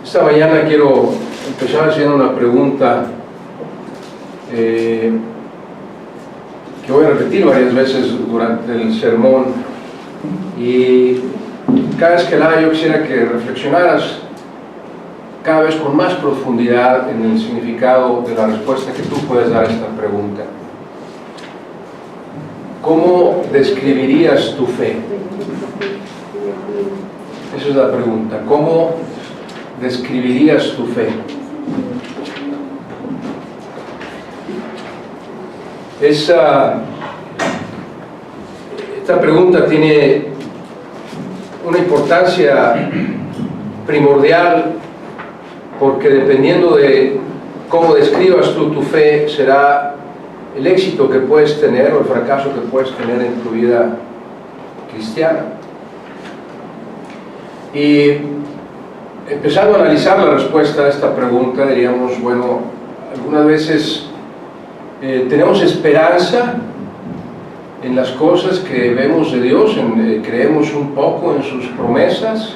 Esta mañana quiero empezar haciendo una pregunta que voy a repetir varias veces durante el sermón, y cada vez que la haga yo quisiera que reflexionaras cada vez con más profundidad en el significado de la respuesta que tú puedes dar a esta pregunta. ¿Cómo describirías tu fe? Esa es la pregunta. ¿Cómo describirías tu fe? Esta pregunta tiene una importancia primordial, porque dependiendo de cómo describas tú tu fe, será el éxito que puedes tener o el fracaso que puedes tener en tu vida cristiana. Y empezando a analizar la respuesta a esta pregunta, diríamos, bueno, algunas veces tenemos esperanza en las cosas que vemos de Dios, creemos un poco en sus promesas,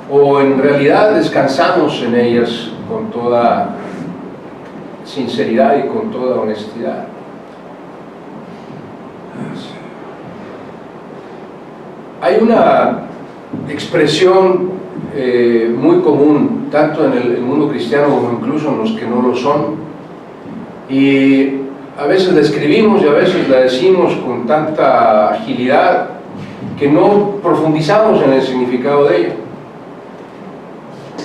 o en realidad descansamos en ellas con toda sinceridad y con toda honestidad. Hay una expresión muy común, tanto en el mundo cristiano como incluso en los que no lo son, y a veces la escribimos y a veces la decimos con tanta agilidad que no profundizamos en el significado de ella.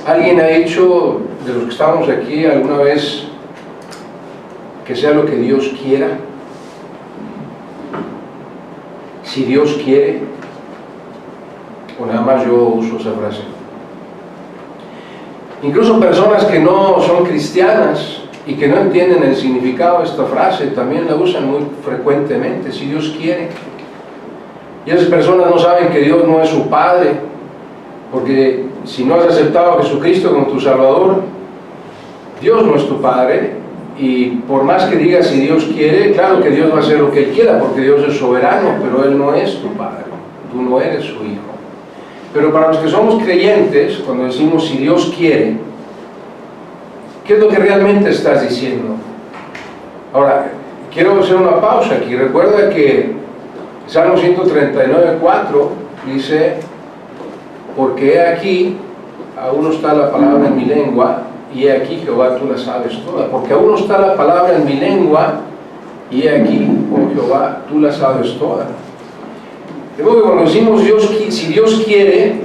¿Alguien ha dicho, de los que estamos aquí, alguna vez, que sea lo que Dios quiera? Si Dios quiere, o nada más yo uso esa frase. Incluso personas que no son cristianas y que no entienden el significado de esta frase también la usan muy frecuentemente: si Dios quiere. Y esas personas no saben que Dios no es su Padre, porque si no has aceptado a Jesucristo como tu Salvador, Dios no es tu Padre. Y por más que digas si Dios quiere, claro que Dios va a hacer lo que Él quiera, porque Dios es soberano, pero Él no es tu Padre, tú no eres su Hijo. Pero para los que somos creyentes, cuando decimos si Dios quiere, ¿qué es lo que realmente estás diciendo? Ahora, quiero hacer una pausa aquí. Recuerda que Salmo 139:4 dice: porque he aquí, aún no está la palabra en mi lengua, y he aquí, Jehová, tú la sabes toda. Porque aún no está la palabra en mi lengua, y he aquí, oh Jehová, tú la sabes toda. De modo que cuando decimos si Dios quiere,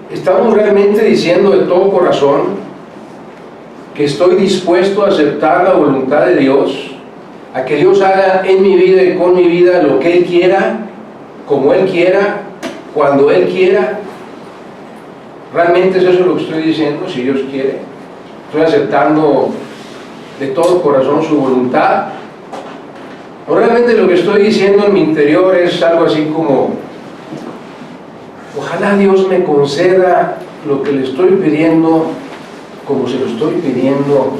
estamos realmente diciendo de todo corazón que estoy dispuesto a aceptar la voluntad de Dios, a que Dios haga en mi vida y con mi vida lo que Él quiera, como Él quiera, cuando Él quiera. ¿Realmente es eso lo que estoy diciendo? Si Dios quiere, ¿estoy aceptando de todo corazón su voluntad? ¿O realmente lo que estoy diciendo en mi interior es algo así como: ojalá Dios me conceda lo que le estoy pidiendo, como se lo estoy pidiendo,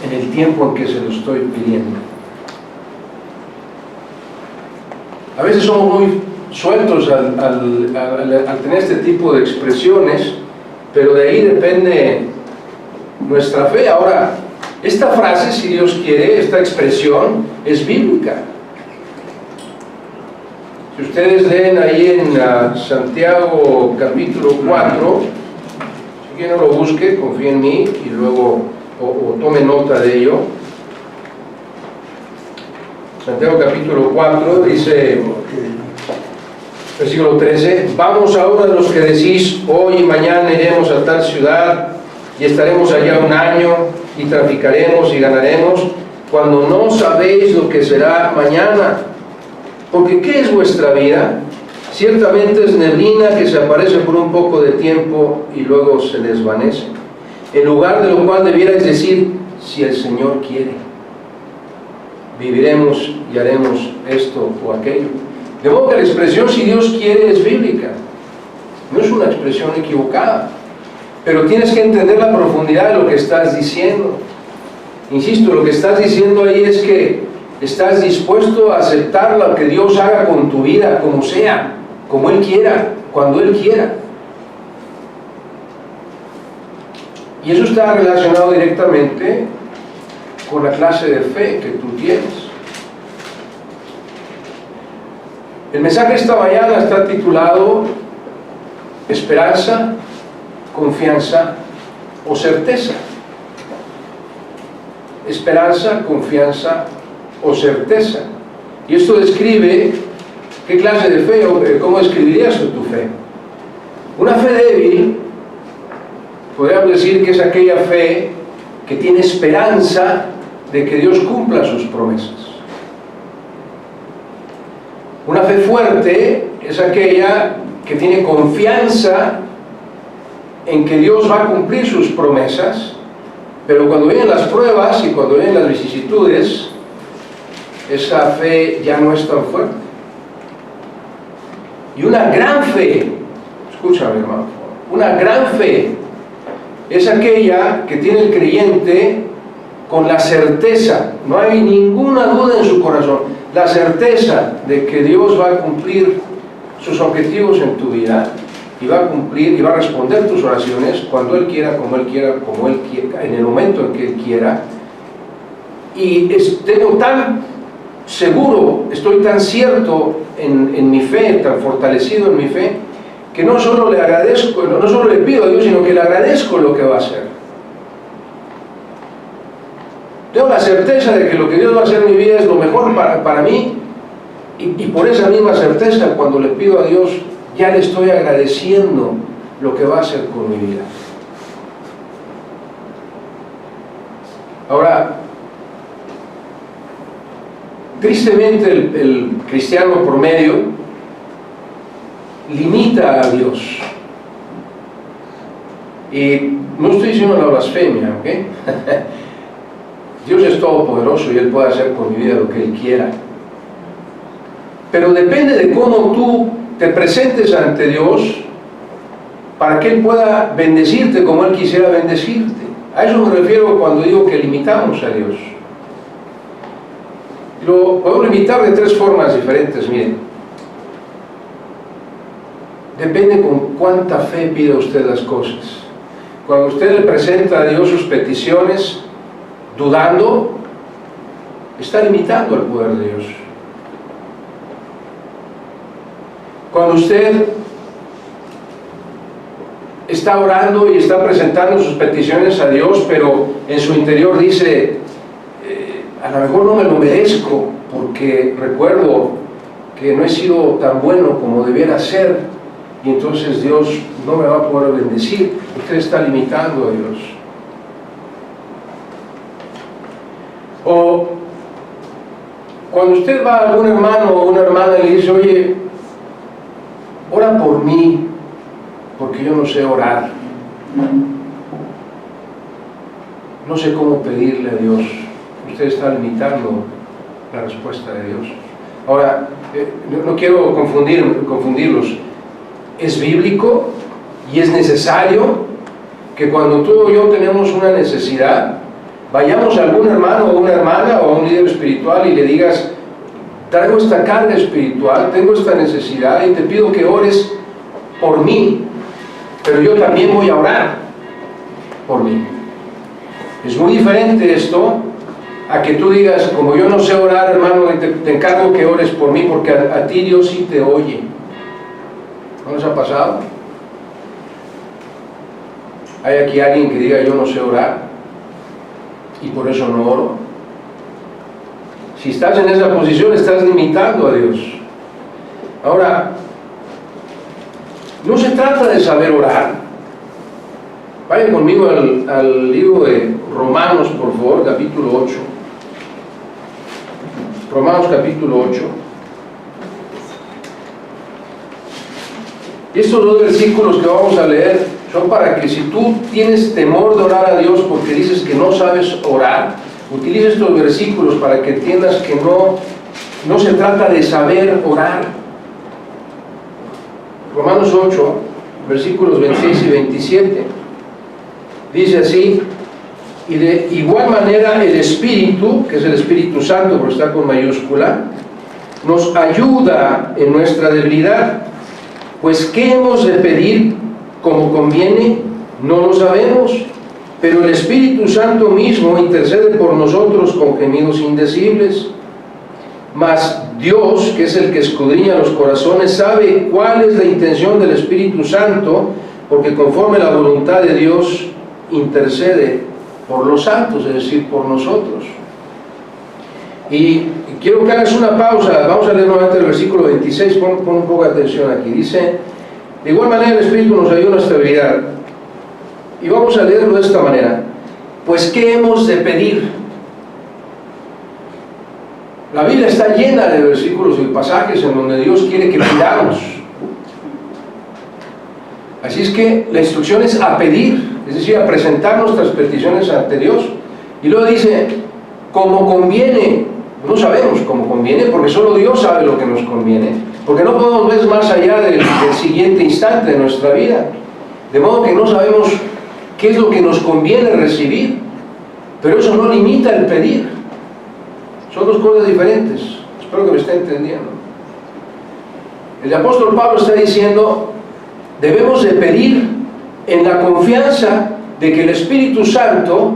en el tiempo en que se lo estoy pidiendo? A veces somos muy sueltos al tener este tipo de expresiones, pero de ahí depende nuestra fe. Ahora, esta frase, si Dios quiere, esta expresión es bíblica. Si ustedes leen ahí en Santiago capítulo 4, si quien no lo busque, confíe en mí y luego o tome nota de ello. Santiago capítulo 4 dice, versículo 13: vamos ahora los que decís, hoy y mañana iremos a tal ciudad y estaremos allá un año y traficaremos y ganaremos, cuando no sabéis lo que será mañana. Porque ¿qué es vuestra vida? Ciertamente es neblina que se aparece por un poco de tiempo y luego se desvanece. En lugar de lo cual debierais decir: si el Señor quiere, viviremos y haremos esto o aquello. De modo que la expresión si Dios quiere es bíblica, no es una expresión equivocada, pero tienes que entender la profundidad de lo que estás diciendo. Insisto, lo que estás diciendo ahí es que estás dispuesto a aceptar lo que Dios haga con tu vida, como sea, como Él quiera, cuando Él quiera. Y eso está relacionado directamente con la clase de fe que tú tienes. El mensaje esta mañana está titulado Esperanza, Confianza o Certeza. Esperanza, confianza o certeza. Y esto describe qué clase de fe o cómo describirías tu fe. Una fe débil, podríamos decir que es aquella fe que tiene esperanza de que Dios cumpla sus promesas. Una fe fuerte es aquella que tiene confianza en que Dios va a cumplir sus promesas, pero cuando vienen las pruebas y cuando vienen las vicisitudes, esa fe ya no es tan fuerte. Y una gran fe, escúchame hermano, una gran fe es aquella que tiene el creyente con la certeza, no hay ninguna duda en su corazón, la certeza de que Dios va a cumplir sus objetivos en tu vida y va a cumplir y va a responder tus oraciones cuando Él quiera, como Él quiera, en el momento en que Él quiera. Y tengo tan seguro, estoy tan cierto en mi fe, tan fortalecido en mi fe, que no solo le agradezco, no solo le pido a Dios, sino que le agradezco lo que va a hacer. Tengo la certeza de que lo que Dios va a hacer en mi vida es lo mejor para mí, y por esa misma certeza, cuando le pido a Dios, ya le estoy agradeciendo lo que va a hacer con mi vida. Ahora, tristemente el cristiano promedio limita a Dios. Y no estoy diciendo la blasfemia, ¿ok? Dios es todopoderoso y Él puede hacer con mi vida lo que Él quiera. Pero depende de cómo tú te presentes ante Dios para que Él pueda bendecirte como Él quisiera bendecirte. A eso me refiero cuando digo que limitamos a Dios. Lo podemos limitar de tres formas diferentes, miren. Depende con cuánta fe pida usted las cosas. Cuando usted le presenta a Dios sus peticiones, dudando, está limitando el poder de Dios. Cuando usted está orando y está presentando sus peticiones a Dios, pero en su interior dice, a lo mejor no me lo merezco, porque recuerdo que no he sido tan bueno como debiera ser, y entonces Dios no me va a poder bendecir. Usted está limitando a Dios. O cuando usted va a algún hermano o una hermana y le dice, oye, ora por mí, porque yo no sé orar. No sé cómo pedirle a Dios. Usted está limitando la respuesta de Dios. Ahora, no quiero confundirlos. Es bíblico y es necesario que cuando tú o yo tenemos una necesidad, vayamos a algún hermano o una hermana o a un líder espiritual y le digas, traigo esta carga espiritual, tengo esta necesidad y te pido que ores por mí, pero yo también voy a orar por mí. Es muy diferente esto a que tú digas, como yo no sé orar, hermano, te encargo que ores por mí, porque a ti Dios sí te oye. ¿No les ha pasado? ¿Hay aquí alguien que diga, yo no sé orar y por eso no oro? Si estás en esa posición, estás limitando a Dios. Ahora, no se trata de saber orar. Vayan conmigo al libro de Romanos, por favor, capítulo 8. Romanos capítulo 8. Y estos dos versículos que vamos a leer son para que si tú tienes temor de orar a Dios porque dices que no sabes orar, utiliza estos versículos para que entiendas que no se trata de saber orar. Romanos 8, versículos 26 y 27, dice así: y de igual manera el Espíritu, que es el Espíritu Santo, pero está con mayúscula, nos ayuda en nuestra debilidad, pues ¿qué hemos de pedir como conviene? No lo sabemos, pero el Espíritu Santo mismo intercede por nosotros con gemidos indecibles. Mas Dios, que es el que escudriña los corazones, sabe cuál es la intención del Espíritu Santo, porque conforme la voluntad de Dios intercede por los santos, es decir, por nosotros. Y quiero que hagas una pausa. Vamos a leer nuevamente el versículo 26, pon un poco de atención aquí. Dice: de igual manera el Espíritu nos ayuda a nuestra vida. Y vamos a leerlo de esta manera: pues ¿qué hemos de pedir? La Biblia está llena de versículos y pasajes en donde Dios quiere que pidamos. Así es que la instrucción es a pedir, es decir, a presentar nuestras peticiones ante Dios. Y luego dice, como conviene. No sabemos cómo conviene, porque solo Dios sabe lo que nos conviene, porque no podemos ver más allá del siguiente instante de nuestra vida, de modo que no sabemos qué es lo que nos conviene recibir, pero eso no limita el pedir. Son dos cosas diferentes. Espero que me esté entendiendo. El apóstol Pablo está diciendo, debemos de pedir en la confianza de que el Espíritu Santo,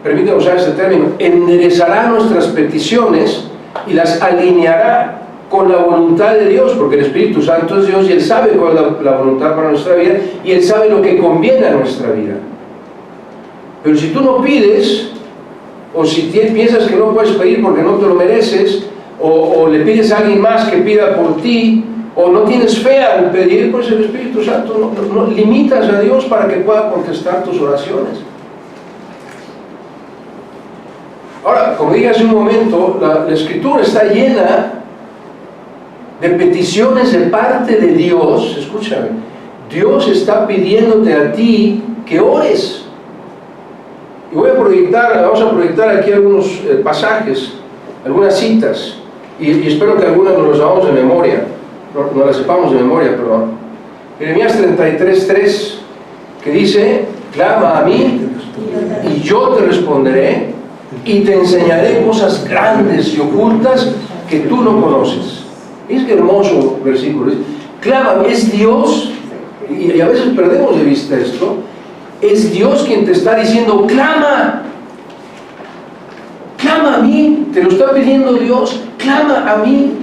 permítame usar este término, enderezará nuestras peticiones y las alineará con la voluntad de Dios, porque el Espíritu Santo es Dios y Él sabe cuál es la voluntad para nuestra vida y Él sabe lo que conviene a nuestra vida. Pero si tú no pides, o si piensas que no puedes pedir porque no te lo mereces, o le pides a alguien más que pida por ti, o no tienes fe al pedir, pues el Espíritu Santo no limitas a Dios para que pueda contestar tus oraciones. Ahora, como dije hace un momento, la Escritura está llena de peticiones de parte de Dios. Escúchame, Dios está pidiéndote a ti que ores. Y vamos a proyectar aquí algunos pasajes, algunas citas, y espero que algunas nos las sepamos de memoria, no las sepamos de memoria, perdón. Jeremías 33:3, que dice, clama a mí y yo te responderé y te enseñaré cosas grandes y ocultas que tú no conoces. Es que hermoso versículo. Clama, es Dios, y a veces perdemos de vista esto. Es Dios quien te está diciendo, clama, clama a mí, te lo está pidiendo Dios, clama a mí.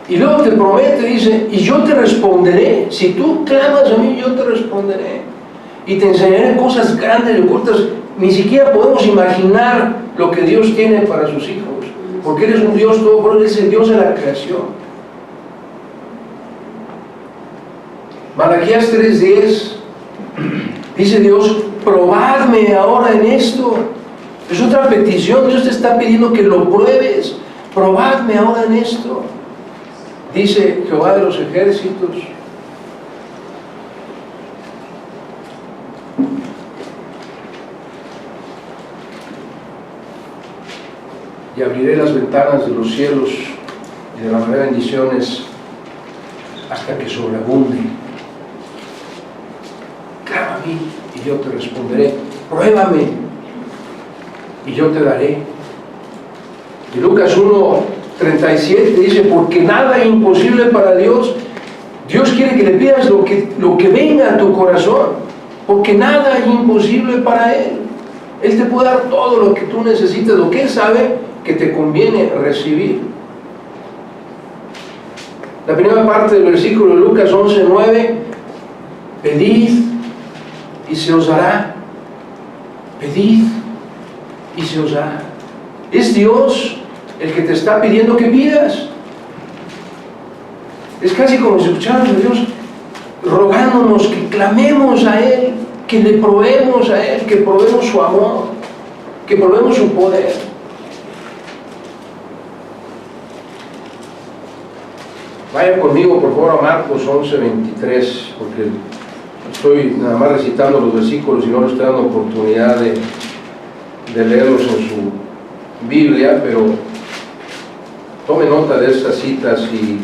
Y luego te promete, dice, y yo te responderé. Si tú clamas a mí, yo te responderé. Y te enseñaré cosas grandes y ocultas. Ni siquiera podemos imaginar lo que Dios tiene para sus hijos, porque Él es un Dios todopoderoso, es el Dios de la creación. Malaquías 3:10 dice Dios, probadme ahora en esto. Es otra petición. Dios te está pidiendo que lo pruebes. Probadme ahora en esto. Dice Jehová de los ejércitos, y abriré las ventanas de los cielos y derramaré bendiciones hasta que sobreabunde. Clama a mí y yo te responderé. Pruébame y yo te daré. Y Lucas 1:37 dice, porque nada es imposible para Dios. Dios quiere que le pidas lo que venga a tu corazón, porque nada es imposible para Él. Él te puede dar todo lo que tú necesitas, lo que Él sabe que te conviene recibir. La primera parte del versículo de Lucas 11:9, pedid y se os dará. Pedid y se os dará. Es Dios el que te está pidiendo que pidas. Es casi como si escucháramos a Dios rogándonos que clamemos a Él, que le probemos a Él, que probemos su amor, que probemos su poder. Vaya conmigo por favor a Marcos 11:23, porque estoy nada más recitando los versículos y no les estoy dando oportunidad de leerlos en su Biblia, pero tome nota de estas citas y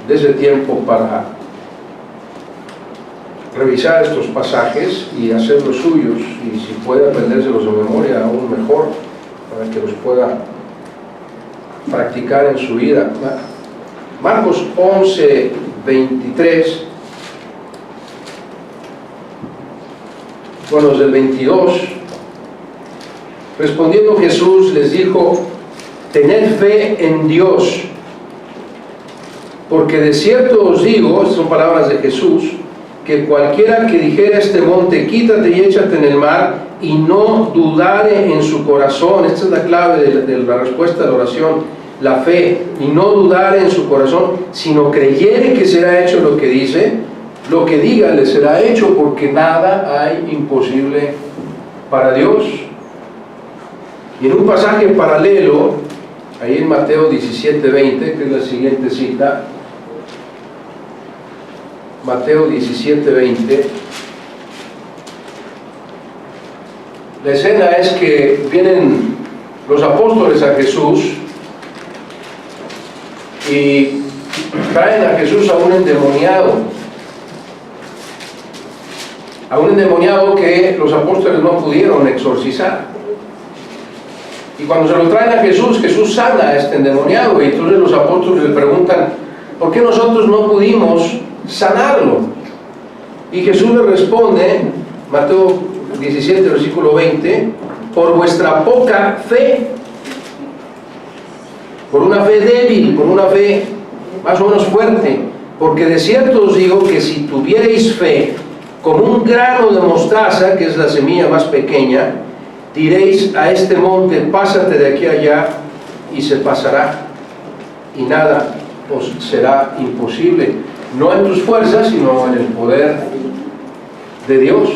de ese tiempo para revisar estos pasajes y hacerlos suyos, y si puede aprendérselos de memoria aún mejor, para que los pueda practicar en su vida. Marcos 11:23 bueno, desde el 22. Respondiendo Jesús les dijo: tened fe en Dios, porque de cierto os digo, estas son palabras de Jesús, que cualquiera que dijera a este monte, quítate y échate en el mar, y no dudare en su corazón, esta es la clave de la respuesta de la oración, la fe, y no dudare en su corazón, sino creyere que será hecho lo que dice, lo que diga le será hecho, porque nada hay imposible para Dios. Y en un pasaje paralelo, ahí en Mateo 17:20, que es la siguiente cita, Mateo 17:20, la escena es que vienen los apóstoles a Jesús y traen a Jesús a un endemoniado que los apóstoles no pudieron exorcizar. Y cuando se lo traen a Jesús, Jesús sana a este endemoniado, y entonces los apóstoles le preguntan: ¿por qué nosotros no pudimos sanarlo? Y Jesús le responde, Mateo 17, versículo 20, por vuestra poca fe, por una fe débil, por una fe más o menos fuerte, porque de cierto os digo que si tuvierais fe como un grano de mostaza, que es la semilla más pequeña, diréis a este monte, pásate de aquí a allá, y se pasará, y nada os será imposible, no en tus fuerzas, sino en el poder de Dios.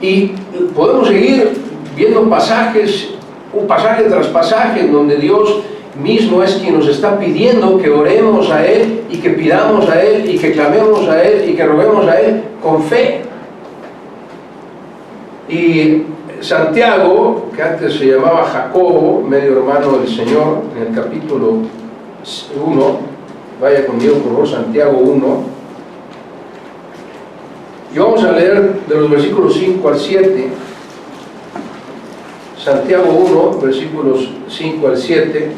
Y podemos seguir viendo pasajes, un pasaje tras pasaje, en donde Dios mismo es quien nos está pidiendo que oremos a Él, y que pidamos a Él, y que clamemos a Él, y que roguemos a Él con fe. Y Santiago, que antes se llamaba Jacobo, medio hermano del Señor, en el capítulo 1, vaya conmigo por favor, Santiago 1, y vamos a leer de los versículos 5 al 7, Santiago 1, versículos 5 al 7.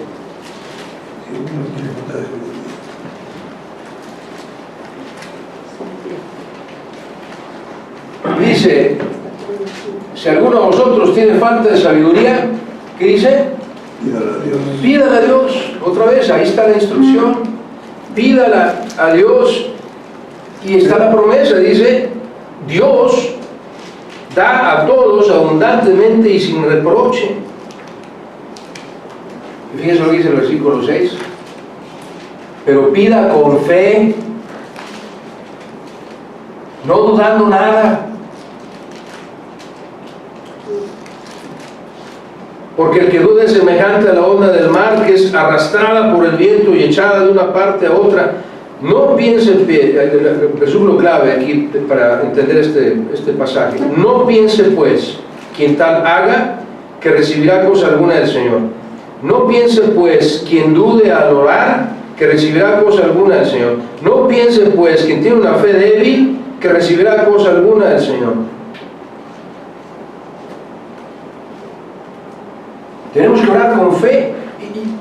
Dice: si alguno de vosotros tiene falta de sabiduría, ¿qué dice? Pídala a Dios. Pídala a Dios. Otra vez, ahí está la instrucción. Pídala a Dios. Y está la promesa, dice: Dios da a todos abundantemente y sin reproche. Y fíjense lo que dice el versículo 6. Pero pida con fe, no dudando nada. Porque el que duda es semejante a la onda del mar, que es arrastrada por el viento y echada de una parte a otra. No piense, el versículo clave aquí para entender este pasaje: no piense pues quien tal haga que recibirá cosa alguna del Señor. No piense pues quien dude al orar que recibirá cosa alguna del Señor. No piense pues quien tiene una fe débil que recibirá cosa alguna del Señor. Tenemos que orar con fe,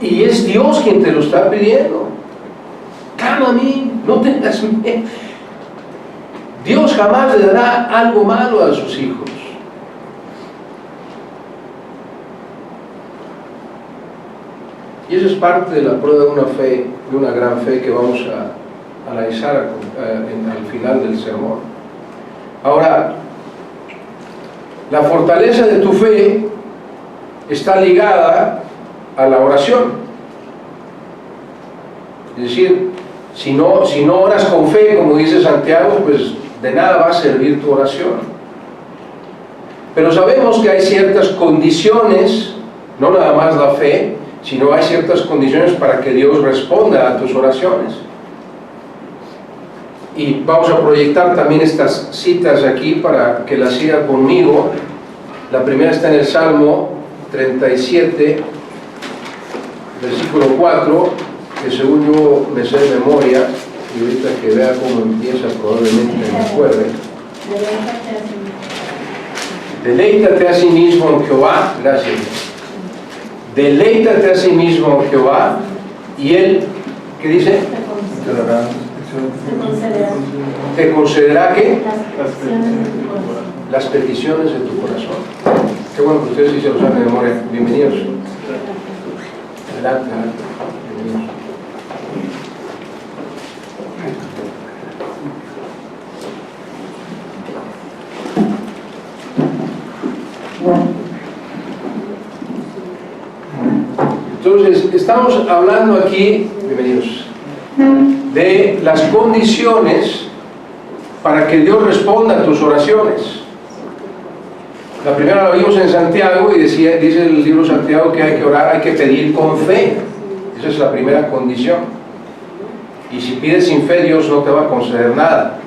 y es Dios quien te lo está pidiendo. Clama a mí, no tengas miedo. Dios jamás le dará algo malo a sus hijos. Y eso es parte de la prueba de una fe, de una gran fe, que vamos a analizar al final del sermón. Ahora, la fortaleza de tu fe está ligada a la oración. Es decir, si no oras con fe, como dice Santiago, pues de nada va a servir tu oración. Pero sabemos que hay ciertas condiciones, no nada más la fe, sino hay ciertas condiciones para que Dios responda a tus oraciones. Y vamos a proyectar también estas citas aquí para que las siga conmigo. La primera está en el Salmo 37, versículo 4, que según yo me sé de memoria, y ahorita que vea cómo empieza probablemente me acuerde. Deleítate a sí mismo en Jehová, gracias. Deleítate a sí mismo en Jehová, y Él, ¿qué dice? te concederá ¿qué? Las peticiones de tu corazón. Las peticiones de tu corazón. Qué bueno que ustedes sí se lo saben de memoria. Bienvenidos. Adelante, adelante. Bienvenidos. Entonces, estamos hablando aquí, bienvenidos, de las condiciones para que Dios responda a tus oraciones. La primera la vimos en Santiago y dice el libro de Santiago que hay que orar, hay que pedir con fe. Esa es la primera condición. Y si pides sin fe, Dios no te va a conceder nada.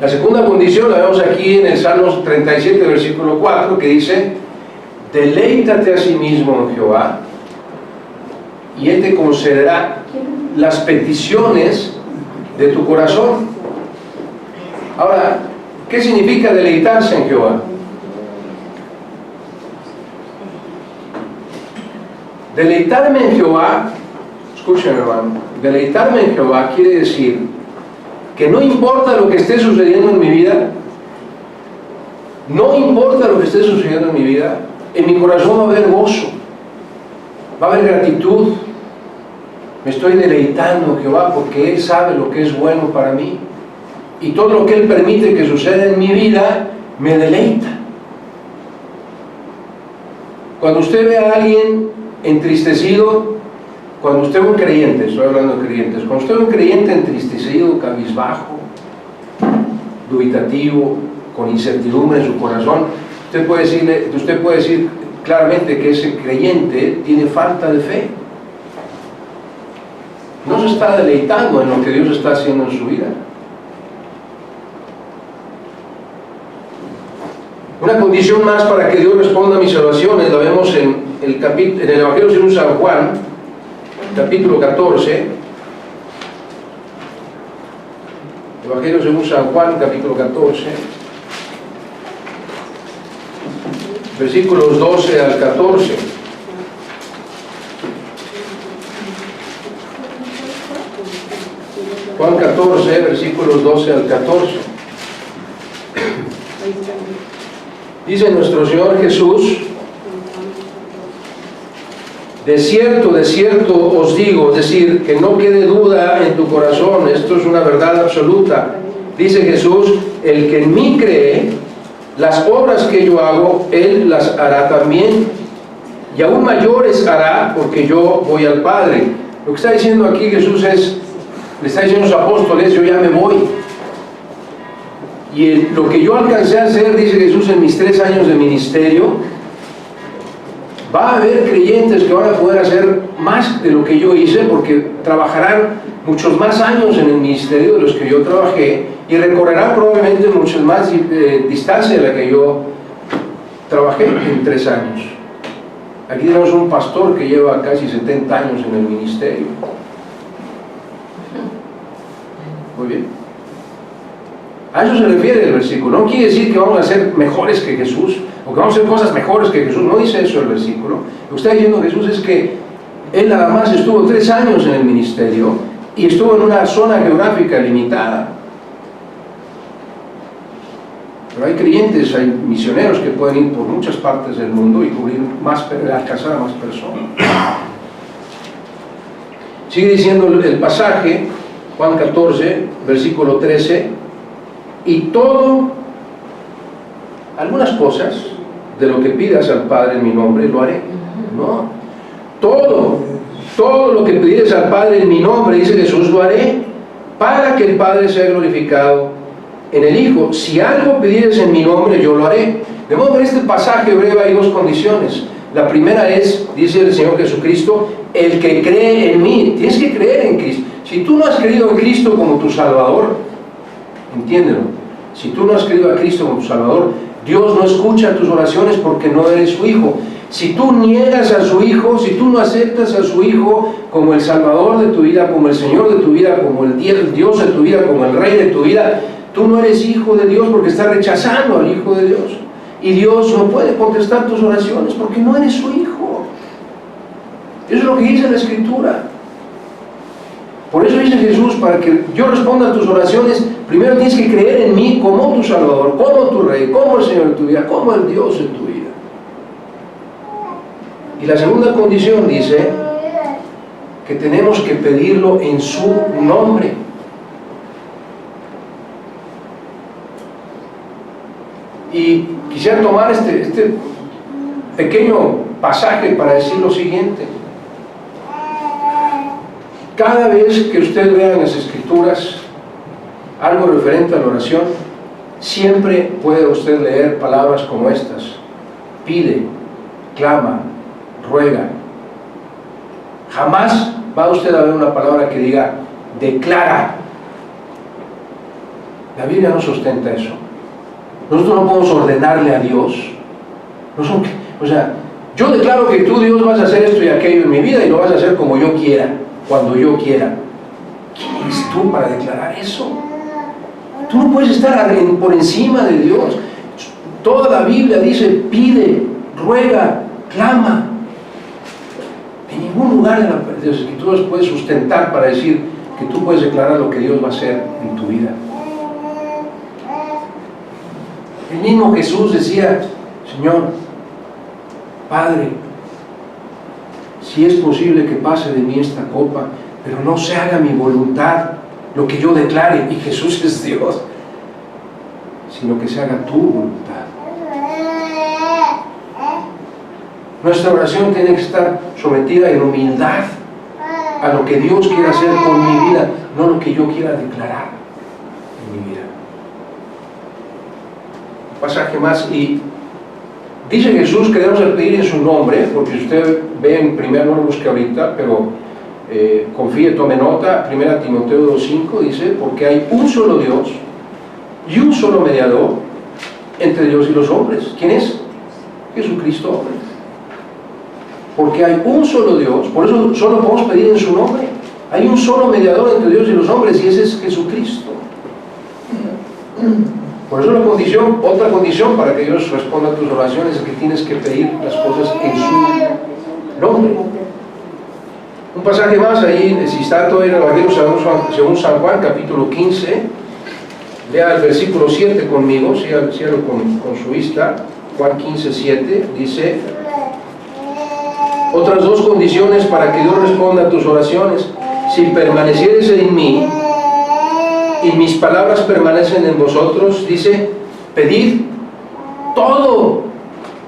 La segunda condición la vemos aquí en el Salmos 37, versículo 4, que dice: deleítate a sí mismo en Jehová, y Él te concederá las peticiones de tu corazón. Ahora, ¿qué significa deleitarse en Jehová? Deleitarme en Jehová, escuchen hermano, deleitarme en Jehová quiere decir que no importa lo que esté sucediendo en mi vida, no importa lo que esté sucediendo en mi vida, en mi corazón va a haber gozo, va a haber gratitud. Me estoy deleitando en Jehová porque Él sabe lo que es bueno para mí, y todo lo que Él permite que suceda en mi vida me deleita. Cuando usted ve a alguien entristecido, cuando usted ve un creyente, estoy hablando de creyentes, cuando usted ve un creyente entristecido, cabizbajo, dubitativo, con incertidumbre en su corazón, usted puede decir claramente que ese creyente tiene falta de fe. No se está deleitando en lo que Dios está haciendo en su vida. Una condición más para que Dios responda a mis oraciones la vemos en el Evangelio según San Juan, capítulo 14. Evangelio según San Juan, capítulo 14, versículos 12 al 14. Juan 14, versículos 12 al 14. Dice nuestro Señor Jesús: de cierto os digo, es decir, que no quede duda en tu corazón, esto es una verdad absoluta. Dice Jesús: el que en mí cree, las obras que yo hago, Él las hará también, y aún mayores hará, porque yo voy al Padre. Lo que está diciendo aquí Jesús le está diciendo a sus apóstoles: yo ya me voy. Y lo que yo alcancé a hacer, dice Jesús, en mis 3 años de ministerio, va a haber creyentes que van a poder hacer más de lo que yo hice, porque trabajarán muchos más años en el ministerio de los que yo trabajé, y recorrerán probablemente muchas más distancia de la que yo trabajé en 3 años. Aquí tenemos un pastor que lleva casi 70 años en el ministerio. Muy bien. A eso se refiere el versículo. No quiere decir que vamos a ser mejores que Jesús, o que vamos a hacer cosas mejores que Jesús. No dice eso el versículo. Lo que está diciendo Jesús es que Él nada más estuvo 3 años en el ministerio, y estuvo en una zona geográfica limitada. Pero hay creyentes, hay misioneros que pueden ir por muchas partes del mundo y alcanzar a más personas. Sigue diciendo el pasaje, Juan 14, versículo 13: y algunas cosas de lo que pidas al Padre en mi nombre lo haré. No, todo lo que pidieres al Padre en mi nombre, dice Jesús, lo haré, para que el Padre sea glorificado en el Hijo. Si algo pidieres en mi nombre, yo lo haré. De modo que en este pasaje breve hay 2 condiciones. La primera es, dice el Señor Jesucristo, el que cree en mí. Tienes que creer en Cristo. Si tú no has creído en Cristo como tu Salvador, entiéndelo, si tú no has creído a Cristo como tu Salvador, Dios no escucha tus oraciones porque no eres su hijo. Si tú niegas a su Hijo, si tú no aceptas a su Hijo como el Salvador de tu vida, como el Señor de tu vida, como el Dios de tu vida, como el Rey de tu vida, tú no eres hijo de Dios porque estás rechazando al Hijo de Dios. Y Dios no puede contestar tus oraciones porque no eres su Hijo. Eso es lo que dice la Escritura. Por eso dice Jesús, para que yo responda a tus oraciones, primero tienes que creer en mí como tu Salvador, como tu Rey, como el Señor de tu vida, como el Dios de tu vida. Y la segunda condición dice que tenemos que pedirlo en su nombre. Y quisiera tomar este pequeño pasaje para decir lo siguiente. Cada vez que usted vea en las Escrituras algo referente a la oración, siempre puede usted leer palabras como estas: pide, clama, ruega. Jamás va usted a ver una palabra que diga declara. La Biblia no sustenta eso. Nosotros no podemos ordenarle a Dios. O sea, yo declaro que tú, Dios, vas a hacer esto y aquello en mi vida y lo vas a hacer como yo quiera, cuando yo quiera. ¿Quién eres tú para declarar eso? Tú no puedes estar por encima de Dios. Toda la Biblia dice pide, ruega, clama. En ningún lugar de las Escrituras puedes sustentar para decir que tú puedes declarar lo que Dios va a hacer en tu vida. El mismo Jesús decía: Señor, Padre, si es posible que pase de mí esta copa, pero no se haga mi voluntad, lo que yo declare, y Jesús es Dios, sino que se haga tu voluntad. Nuestra oración tiene que estar sometida en humildad a lo que Dios quiere hacer con mi vida, no lo que yo quiera declarar en mi vida. Un pasaje más, y dice Jesús que debemos pedir en su nombre, porque usted ve en primero, no lo busque ahorita, pero confíe, tome nota. 1 Timoteo 2:5 dice: porque hay un solo Dios y un solo mediador entre Dios y los hombres. ¿Quién es? Jesucristo, hombre. Porque hay un solo Dios, por eso solo podemos pedir en su nombre. Hay un solo mediador entre Dios y los hombres, y ese es Jesucristo. Por eso otra condición para que Dios responda a tus oraciones es que tienes que pedir las cosas en su nombre. Un pasaje más ahí, si está todo en el Evangelio según San Juan, capítulo 15, lea el versículo 7 conmigo, sígalo con su vista. Juan 15, 7, dice: otras dos condiciones para que Dios responda a tus oraciones: si permanecieres en mí y mis palabras permanecen en vosotros, dice, pedid todo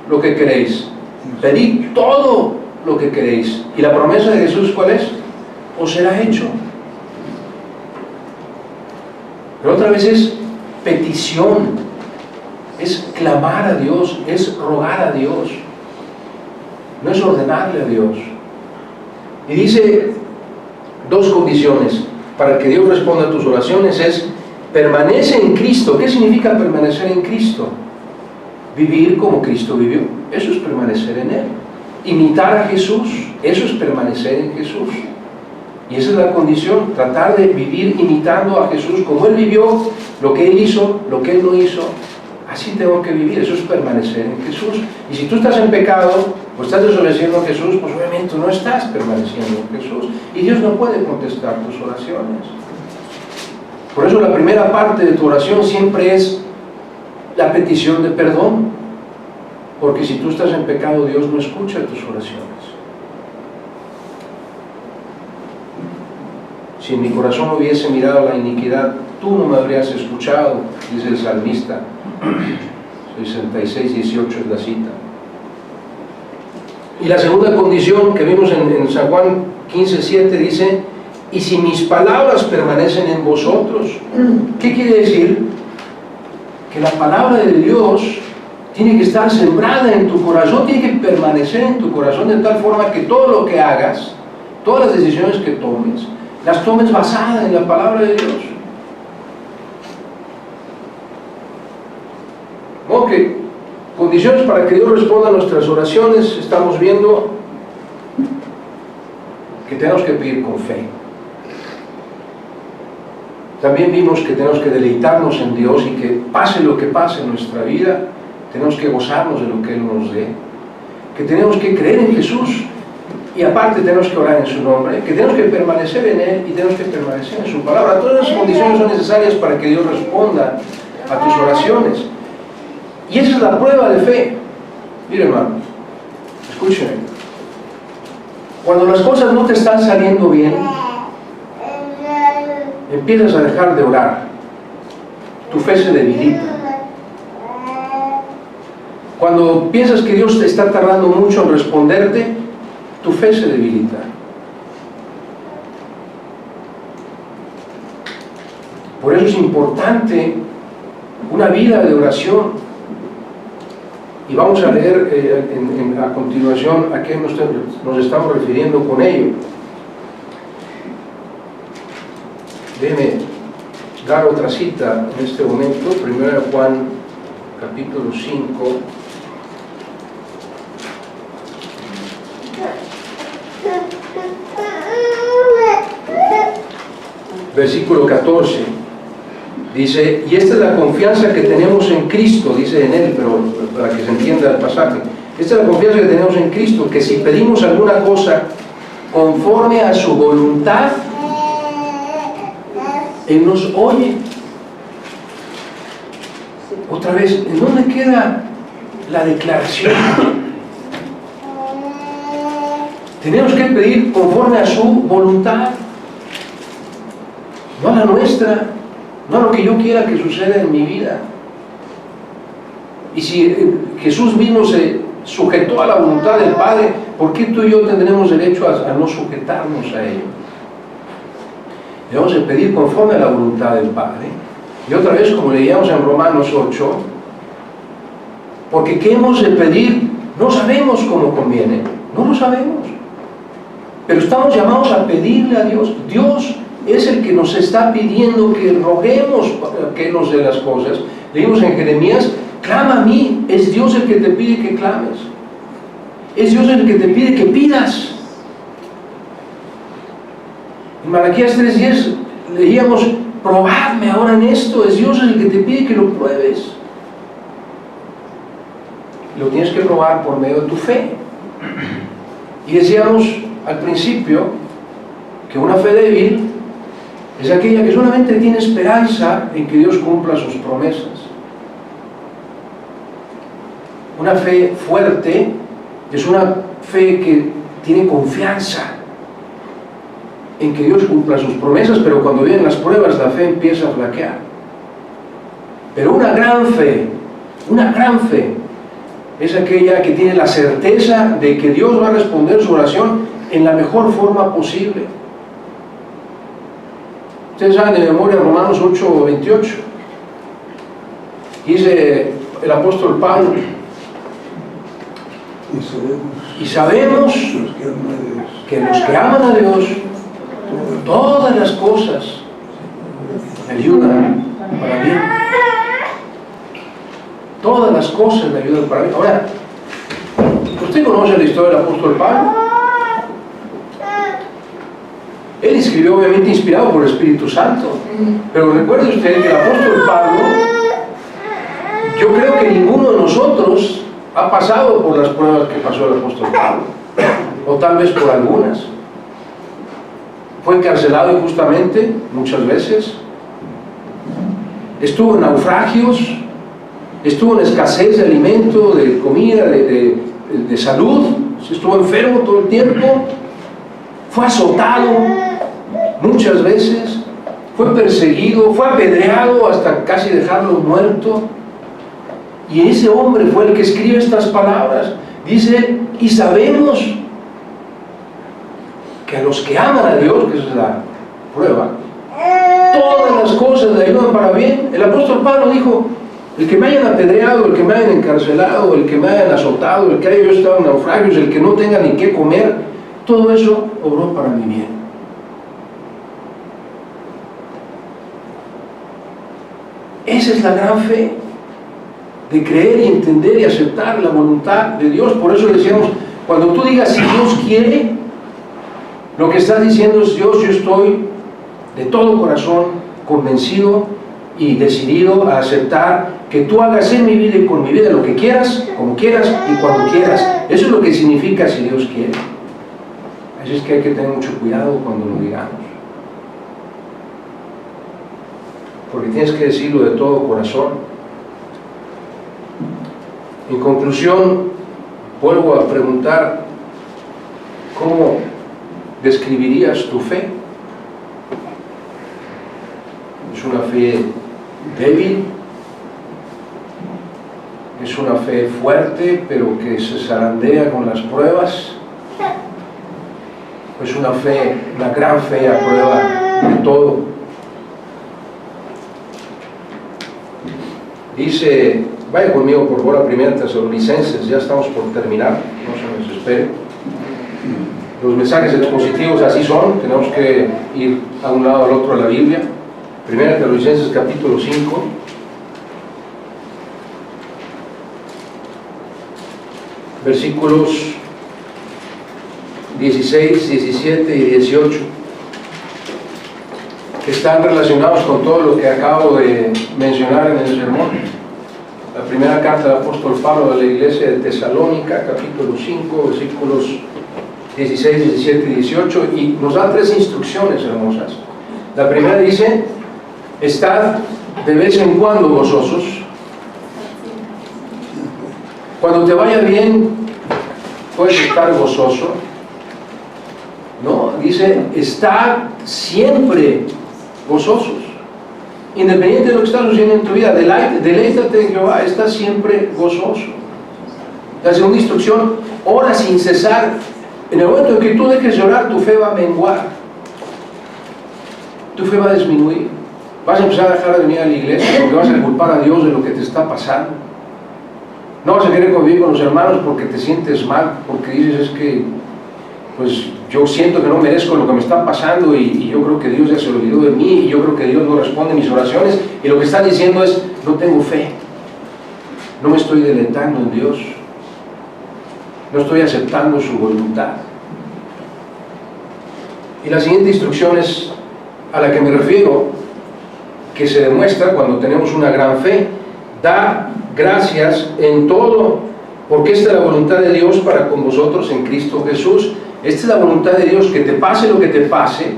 lo que queréis. Pedid todo lo que queréis. Y la promesa de Jesús, ¿cuál es? Os será hecho. Pero otra vez es petición, es clamar a Dios, es rogar a Dios, no es ordenarle a Dios. Y dice dos condiciones para que Dios responda a tus oraciones: es permanece en Cristo. ¿Qué significa permanecer en Cristo? Vivir como Cristo vivió, eso es permanecer en Él. Imitar a Jesús, eso es permanecer en Jesús. Y esa es la condición, tratar de vivir imitando a Jesús, como Él vivió, lo que Él hizo, lo que Él no hizo. Así tengo que vivir, eso es permanecer en Jesús. Y si tú estás en pecado, o estás desobedeciendo a Jesús, pues obviamente no estás permaneciendo en Jesús. Y Dios no puede contestar tus oraciones. Por eso la primera parte de tu oración siempre es la petición de perdón. Porque si tú estás en pecado, Dios no escucha tus oraciones. Si en mi corazón hubiese mirado la iniquidad, tú no me habrías escuchado, dice el salmista. 66, 18 es la cita. Y la segunda condición que vimos en San Juan 15, 7 dice: y si mis palabras permanecen en vosotros. ¿Qué quiere decir? Que la palabra de Dios tiene que estar sembrada en tu corazón, tiene que permanecer en tu corazón de tal forma que todo lo que hagas, todas las decisiones que tomes, las tomes basadas en la palabra de Dios. Ok, condiciones para que Dios responda a nuestras oraciones. Estamos viendo que tenemos que pedir con fe. También vimos que tenemos que deleitarnos en Dios y que pase lo que pase en nuestra vida, tenemos que gozarnos de lo que Él nos dé. Que tenemos que creer en Jesús. y aparte tenemos que orar en su nombre, que tenemos que permanecer en Él y tenemos que permanecer en su palabra. Todas esas condiciones son necesarias para que Dios responda a tus oraciones. Y esa es la prueba de fe. Mire, hermano, escúcheme. Cuando las cosas no te están saliendo bien, empiezas a dejar de orar. Tu fe se debilita. Cuando piensas que Dios te está tardando mucho en responderte, tu fe se debilita. Por eso es importante una vida de oración. Y vamos a leer a continuación a qué nos estamos refiriendo con ello. Déjenme dar otra cita en este momento. 1 Juan capítulo 5. Versículo 14, dice, y esta es la confianza que tenemos en Cristo, dice en él, pero para que se entienda el pasaje, esta es la confianza que tenemos en Cristo, que si pedimos alguna cosa conforme a su voluntad, Él nos oye. Otra vez, ¿en dónde queda la declaración? Tenemos que pedir conforme a su voluntad, no a la nuestra, no a lo que yo quiera que suceda en mi vida. Y si Jesús mismo se sujetó a la voluntad del Padre, ¿por qué tú y yo tendremos derecho a no sujetarnos a ello? Debemos de pedir conforme a la voluntad del Padre. Y otra vez, como leíamos en Romanos 8, porque ¿qué hemos de pedir? No sabemos cómo conviene, no lo sabemos. Pero estamos llamados a pedirle a Dios. Dios es el que nos está pidiendo que roguemos que nos dé las cosas. Leímos en Jeremías, clama a mí. Es Dios el que te pide que clames. Es Dios el que te pide que pidas. En Malaquías 3:10 leíamos, probadme ahora en esto. Es Dios el que te pide que lo pruebes. Lo tienes que probar por medio de tu fe. Y decíamos al principio que una fe débil es aquella que solamente tiene esperanza en que Dios cumpla sus promesas. Una fe fuerte es una fe que tiene confianza en que Dios cumpla sus promesas, pero cuando vienen las pruebas la fe empieza a flaquear. Pero una gran fe es aquella que tiene la certeza de que Dios va a responder su oración en la mejor forma posible. Ustedes saben de memoria Romanos 8:28. Dice el apóstol Pablo, y sabemos que los que aman a Dios, todas las cosas le ayudan para bien. Todas las cosas le ayudan para bien. Ahora, ¿usted conoce la historia del apóstol Pablo? Él escribió obviamente inspirado por el Espíritu Santo, pero recuerde usted que el apóstol Pablo, yo creo que ninguno de nosotros ha pasado por las pruebas que pasó el apóstol Pablo, o tal vez por algunas. Fue encarcelado injustamente muchas veces, estuvo en naufragios, estuvo en escasez de alimento, de comida, de salud, estuvo enfermo todo el tiempo, fue azotado muchas veces, fue perseguido, fue apedreado hasta casi dejarlo muerto. Y ese hombre fue el que escribe estas palabras. Dice, y sabemos que a los que aman a Dios, que esa es la prueba, todas las cosas le ayudan para bien. El apóstol Pablo dijo, el que me hayan apedreado, el que me hayan encarcelado, el que me hayan azotado, el que haya yo estado en naufragios, el que no tenga ni qué comer, todo eso obró para mi bien. Esa es la gran fe, de creer y entender y aceptar la voluntad de Dios. Por eso decíamos, cuando tú digas si Dios quiere, lo que estás diciendo es, Dios, yo estoy de todo corazón convencido y decidido a aceptar que tú hagas en mi vida y con mi vida lo que quieras, como quieras y cuando quieras. Eso es lo que significa si Dios quiere. Así es que hay que tener mucho cuidado cuando lo digamos, porque tienes que decirlo de todo corazón. En conclusión, vuelvo a preguntar, ¿cómo describirías tu fe? ¿Es una fe débil? ¿Es una fe fuerte pero que se zarandea con las pruebas? ¿O es una fe, una gran fe a prueba de todo? Dice, vaya conmigo por favor a 1 Tesalonicenses, ya estamos por terminar, no se desespere. Los mensajes expositivos así son, tenemos que ir a un lado al otro de la Biblia. 1 Tesalonicenses capítulo 5. Versículos 16, 17 y 18, que están relacionados con todo lo que acabo de mencionar en el sermón. La primera carta del apóstol Pablo a la iglesia de Tesalónica, capítulo 5, versículos 16, 17 y 18, y nos da 3 instrucciones hermosas. La primera dice, estad de vez en cuando gozosos. Cuando te vaya bien, puedes estar gozoso. No, dice, está siempre gozosos. Independiente de lo que está sucediendo en tu vida, deleítate en Jehová, está siempre gozoso. La segunda instrucción, ora sin cesar. En el momento en que tú dejes de orar, tu fe va a menguar. Tu fe va a disminuir. Vas a empezar a dejar de venir a la iglesia porque vas a culpar a Dios de lo que te está pasando. No vas a querer convivir con los hermanos porque te sientes mal, porque dices, es que pues yo siento que no merezco lo que me está pasando y yo creo que Dios ya se olvidó de mí y yo creo que Dios no responde a mis oraciones, y lo que están diciendo es, no tengo fe, no me estoy deleitando en Dios, no estoy aceptando su voluntad. Y la siguiente instrucción es a la que me refiero, que se demuestra cuando tenemos una gran fe: da gracias en todo, porque esta es la voluntad de Dios para con vosotros en Cristo Jesús. Esta es la voluntad de Dios, que te pase lo que te pase,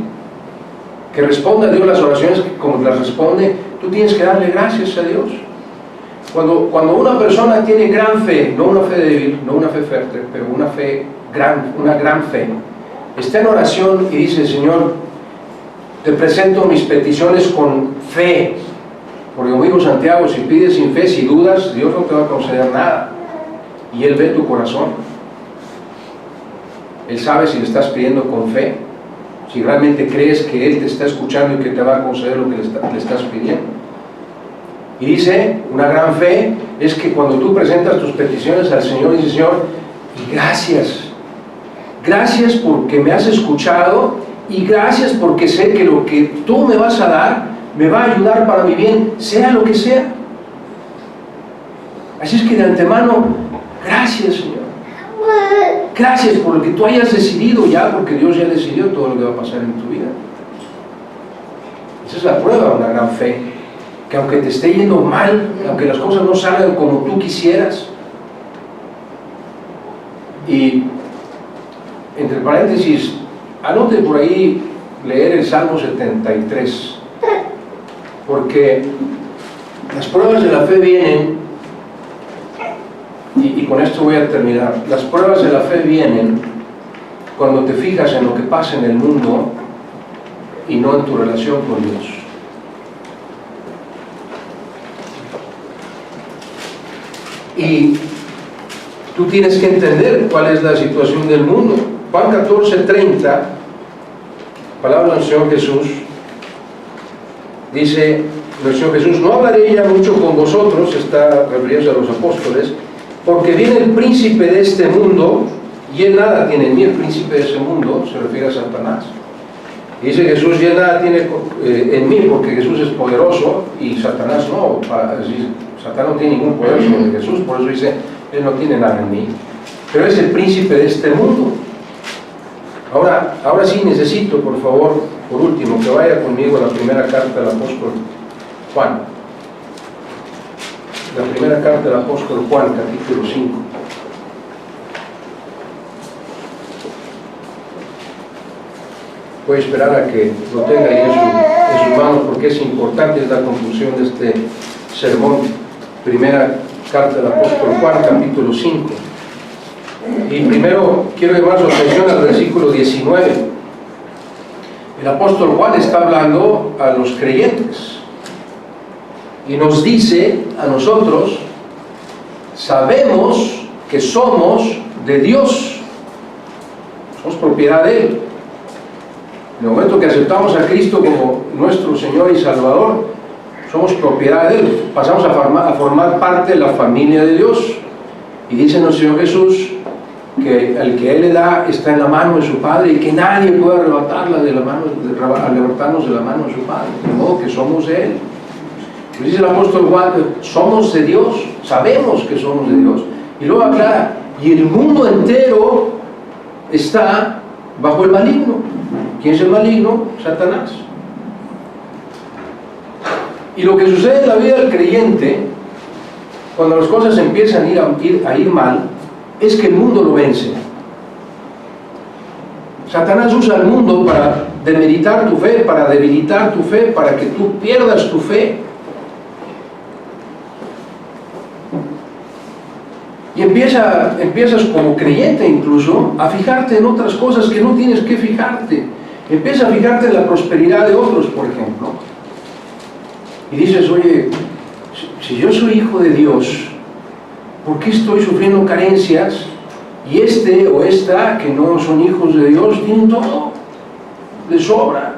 que responda a Dios las oraciones como las responde, tú tienes que darle gracias a Dios. Cuando una persona tiene gran fe, no una fe débil, no una fe fuerte, pero una gran fe, está en oración y dice, Señor, te presento mis peticiones con fe, porque como dijo Santiago, si pides sin fe, si dudas, Dios no te va a conceder nada, y Él ve tu corazón. Él sabe si le estás pidiendo con fe, si realmente crees que Él te está escuchando y que te va a conceder lo que le estás pidiendo. Y dice, una gran fe es que cuando tú presentas tus peticiones al Señor, dices, Señor, y gracias porque me has escuchado, y gracias porque sé que lo que tú me vas a dar me va a ayudar para mi bien, sea lo que sea. Así es que de antemano, gracias, Señor. Gracias por lo que tú hayas decidido ya, porque Dios ya decidió todo lo que va a pasar en tu vida. Esa es la prueba de una gran fe, que aunque te esté yendo mal, aunque las cosas no salgan como tú quisieras, y entre paréntesis, anote por ahí leer el Salmo 73, porque las pruebas de la fe vienen, y con esto voy a terminar. Las pruebas de la fe vienen cuando te fijas en lo que pasa en el mundo y no en tu relación con Dios. Y tú tienes que entender cuál es la situación del mundo. Juan 14:30, palabra del Señor Jesús, dice el Señor Jesús, no hablaré ya mucho con vosotros, está refiriéndose a los apóstoles, porque viene el príncipe de este mundo, y él nada tiene en mí. El príncipe de ese mundo se refiere a Satanás. Y dice Jesús, y él nada tiene en mí, porque Jesús es poderoso y Satanás no. Satanás no tiene ningún poder sobre Jesús, por eso dice, él no tiene nada en mí. Pero es el príncipe de este mundo. Ahora sí necesito, por favor, por último, que vaya conmigo a la primera carta del apóstol Juan. La primera carta del apóstol Juan, capítulo 5. Voy a esperar a que lo tenga ahí en sus manos, porque es importante, es la conclusión de este sermón. Primera carta del apóstol Juan, capítulo 5. Y primero quiero llamar su atención al versículo 19. El apóstol Juan está hablando a los creyentes y nos dice a nosotros: sabemos que somos de Dios, somos propiedad de Él. En el momento que aceptamos a Cristo como nuestro Señor y Salvador, somos propiedad de Él, pasamos a formar parte de la familia de Dios. Y dice el Señor Jesús que el que Él le da está en la mano de su Padre y que nadie puede arrebatarnos de la mano de su Padre, de modo que somos de Él. Pues dice el apóstol Juan: somos de Dios, sabemos que somos de Dios. Y luego aclara: y el mundo entero está bajo el maligno. ¿Quién es el maligno? Satanás. Y lo que sucede en la vida del creyente, cuando las cosas empiezan a ir mal, es que el mundo lo vence. Satanás usa el mundo para demeritar tu fe, para debilitar tu fe, para que tú pierdas tu fe. Y empiezas como creyente incluso a fijarte en otras cosas que no tienes que fijarte. Empiezas a fijarte en la prosperidad de otros, por ejemplo. Y dices: oye, si yo soy hijo de Dios, ¿por qué estoy sufriendo carencias? Y este o esta que no son hijos de Dios tienen todo, les sobra.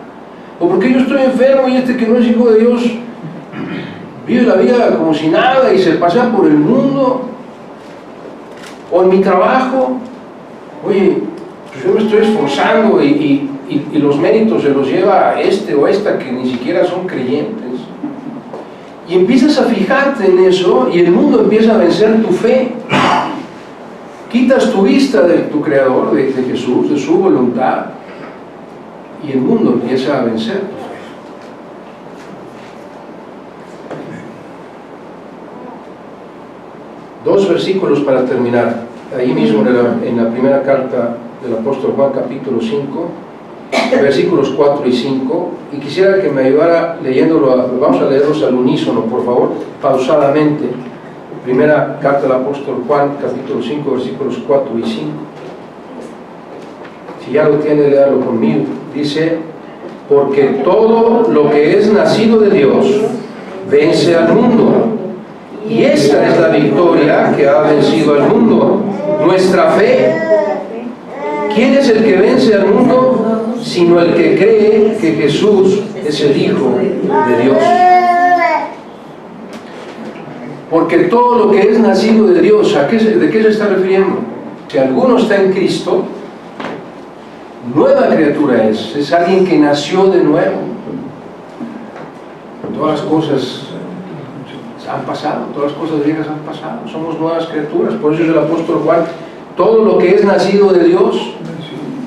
¿O por qué yo estoy enfermo y este que no es hijo de Dios vive la vida como si nada y se pasea por el mundo? O en mi trabajo, oye, pues yo me estoy esforzando y los méritos se los lleva a este o esta que ni siquiera son creyentes. Y empiezas a fijarte en eso y el mundo empieza a vencer tu fe. Quitas tu vista de tu Creador, de Jesús, de su voluntad, y el mundo empieza a vencer tu fe. Dos versículos para terminar. Ahí mismo en la primera carta del apóstol Juan, capítulo 5, versículos 4 y 5, y quisiera que me ayudara leyéndolo. Vamos a leerlos al unísono, por favor, pausadamente. Primera carta del apóstol Juan, capítulo 5, versículos 4 y 5. Si ya lo tiene, léalo conmigo. Dice: porque todo lo que es nacido de Dios vence al mundo, y esta es la victoria que ha vencido al mundo, nuestra fe. ¿Quién es el que vence al mundo? Sino el que cree que Jesús es el Hijo de Dios. Porque todo lo que es nacido de Dios, ¿de qué se está refiriendo? Si alguno está en Cristo, nueva criatura es alguien que nació de nuevo. Todas las cosas han pasado, todas las cosas viejas han pasado, somos nuevas criaturas. Por eso es el apóstol Juan: todo lo que es nacido de Dios.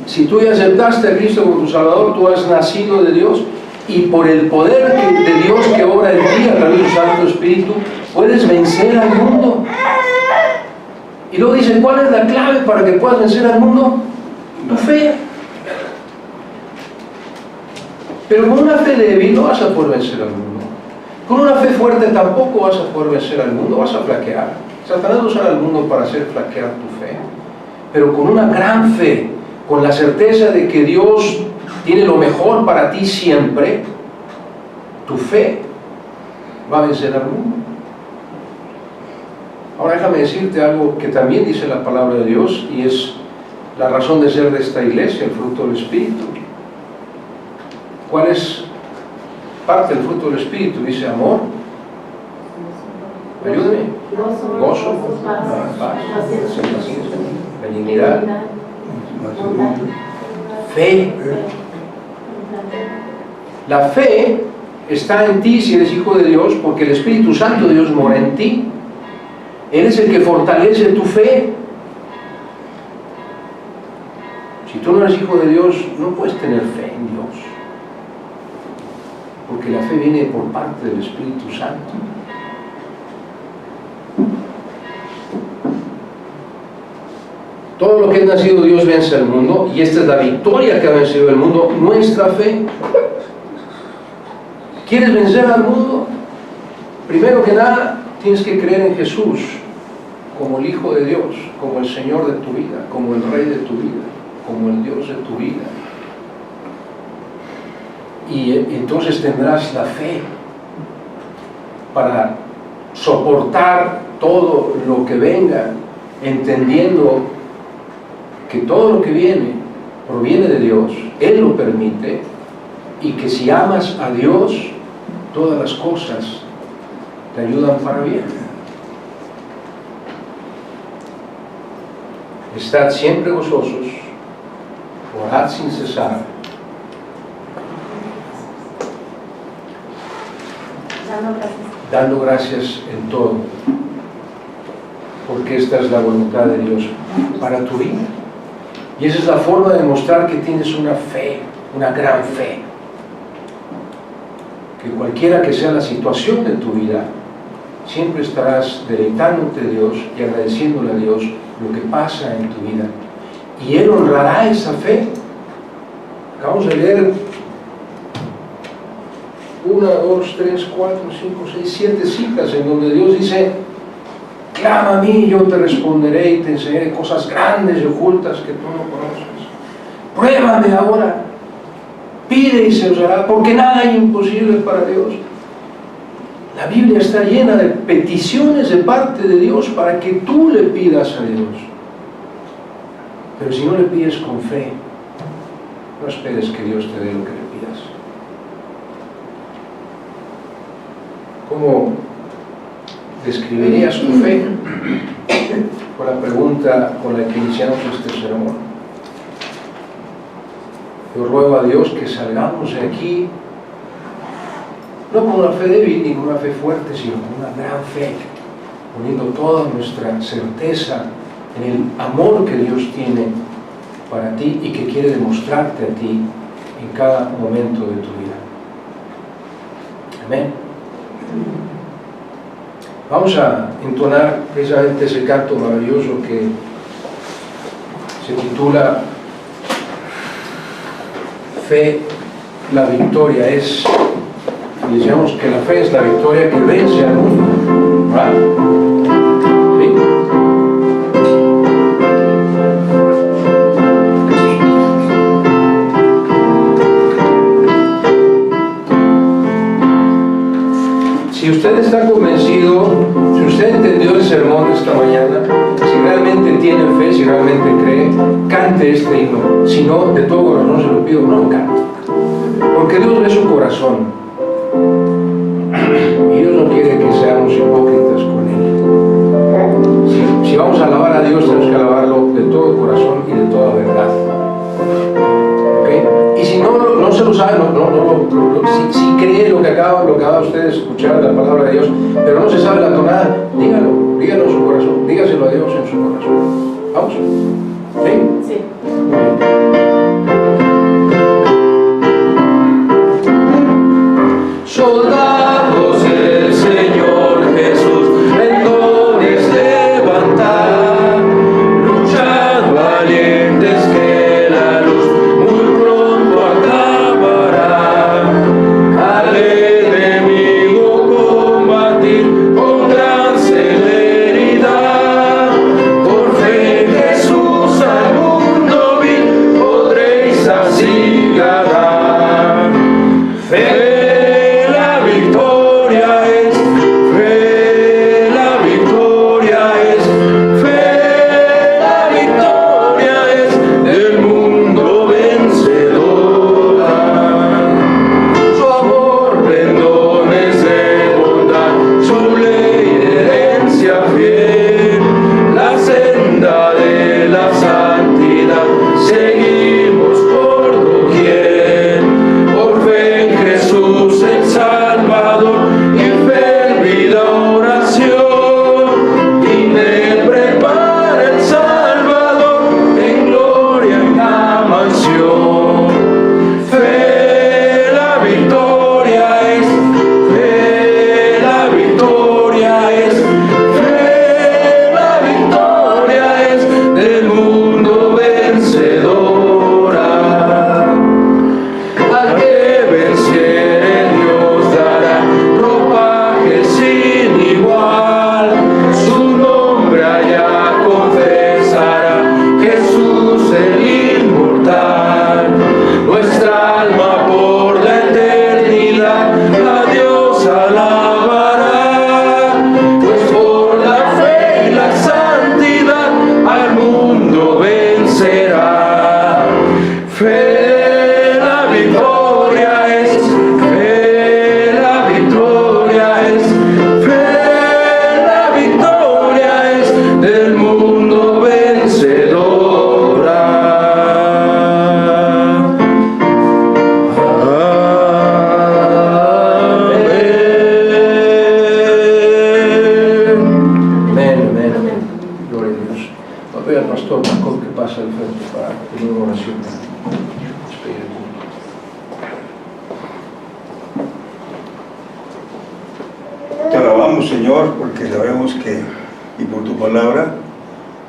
Si tú ya aceptaste a Cristo como tu Salvador, tú has nacido de Dios, y por el poder de Dios que obra en ti a través de su Santo Espíritu, puedes vencer al mundo. Y luego dice: ¿cuál es la clave para que puedas vencer al mundo? Tu fe. Pero con una fe débil no vas a poder vencer al mundo. Con una fe fuerte tampoco vas a poder vencer al mundo, vas a flaquear. Satanás usa al mundo para hacer flaquear tu fe. Pero con una gran fe, con la certeza de que Dios tiene lo mejor para ti siempre, tu fe va a vencer al mundo. Ahora déjame decirte algo que también dice la palabra de Dios, y es la razón de ser de esta iglesia, el fruto del Espíritu. ¿Cuál es parte del fruto del Espíritu? Dice amor, ayúdame, gozo, paz, benignidad, fe. La fe está en ti si eres hijo de Dios, porque el Espíritu Santo de Dios mora en ti. Él es el que fortalece tu fe. Si tú no eres hijo de Dios, no puedes tener fe en Dios, porque la fe viene por parte del Espíritu Santo. Todo lo que es nacido de Dios vence al mundo, y esta es la victoria que ha vencido el mundo, nuestra fe. ¿Quieres vencer al mundo? Primero que nada, tienes que creer en Jesús como el Hijo de Dios, como el Señor de tu vida, como el Rey de tu vida, como el Dios de tu vida. Y entonces tendrás la fe para soportar todo lo que venga, entendiendo que todo lo que viene proviene de Dios, Él lo permite, y que si amas a Dios, todas las cosas te ayudan para bien. Estad siempre gozosos, orad sin cesar. Dando gracias en todo, porque esta es la voluntad de Dios para tu vida. Y esa es la forma de mostrar que tienes una fe, una gran fe. Que cualquiera que sea la situación de tu vida, siempre estarás deleitándote de Dios y agradeciéndole a Dios lo que pasa en tu vida. Y Él honrará esa fe. Acabamos de leer 1, 2, 3, 4, 5, 6, 7 citas en donde Dios dice: clama a mí, yo te responderé y te enseñaré cosas grandes y ocultas que tú no conoces. Pruébame ahora, pide y se os hará, porque nada es imposible para Dios. La Biblia está llena de peticiones de parte de Dios para que tú le pidas a Dios. Pero si no le pides con fe, no esperes que Dios te dé lo que le pidas. ¿Cómo describirías tu fe? Con la pregunta con la que iniciamos este sermón. Yo ruego a Dios que salgamos de aquí no con una fe débil ni con una fe fuerte, sino con una gran fe, poniendo toda nuestra certeza en el amor que Dios tiene para ti y que quiere demostrarte a ti en cada momento de tu vida. Amén. Vamos a entonar precisamente ese canto maravilloso que se titula Fe, la victoria es. Y decíamos que la fe es la victoria que vence al mundo, ¿verdad? ¿Sí? Si usted está convencido, si usted entendió el sermón de esta mañana, si realmente tiene fe, si realmente cree, cante este himno. Si no, de todo corazón se lo pido, no lo cante. Porque Dios ve su corazón. Y Dios no quiere que seamos hipócritas con Él. Si vamos a alabar a Dios, tenemos que alabarlo de todo corazón y de toda verdad. ¿Okay? Y si no se lo sabe, si cree lo que acaba usted de escuchar de la palabra de Dios, pero no se sabe la tonada, dígalo en su corazón, dígaselo a Dios en su corazón. ¿Vamos? ¿Sí? Sí. Soldados del Señor Jesús, entones levantar, luchad valientes que la luz muy pronto acabará. Al enemigo combatir con gran celeridad, por fe Jesús al mundo vil. amamos, Señor, porque sabemos que, y por tu palabra,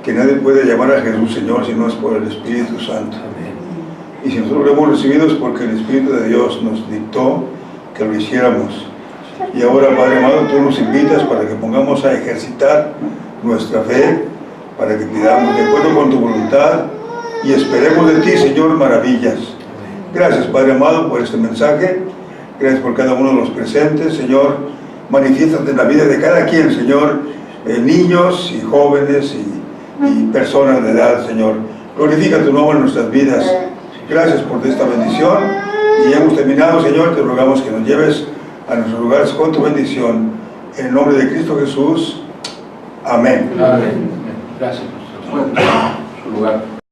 que nadie puede llamar a Jesús Señor si no es por el Espíritu Santo. Y si nosotros lo hemos recibido es porque el Espíritu de Dios nos dictó que lo hiciéramos. Y ahora, Padre amado, tú nos invitas para que pongamos a ejercitar nuestra fe, para que pidamos de acuerdo con tu voluntad y esperemos de ti, Señor, maravillas. Gracias, Padre amado, por este mensaje. Gracias por cada uno de los presentes, Señor. Manifiéstate en la vida de cada quien, Señor, niños y jóvenes y personas de edad, Señor. Glorifica tu nombre en nuestras vidas. Gracias por esta bendición. Y hemos terminado, Señor, te rogamos que nos lleves a nuestros lugares con tu bendición. En el nombre de Cristo Jesús. Amén. Amén. Gracias. Su lugar.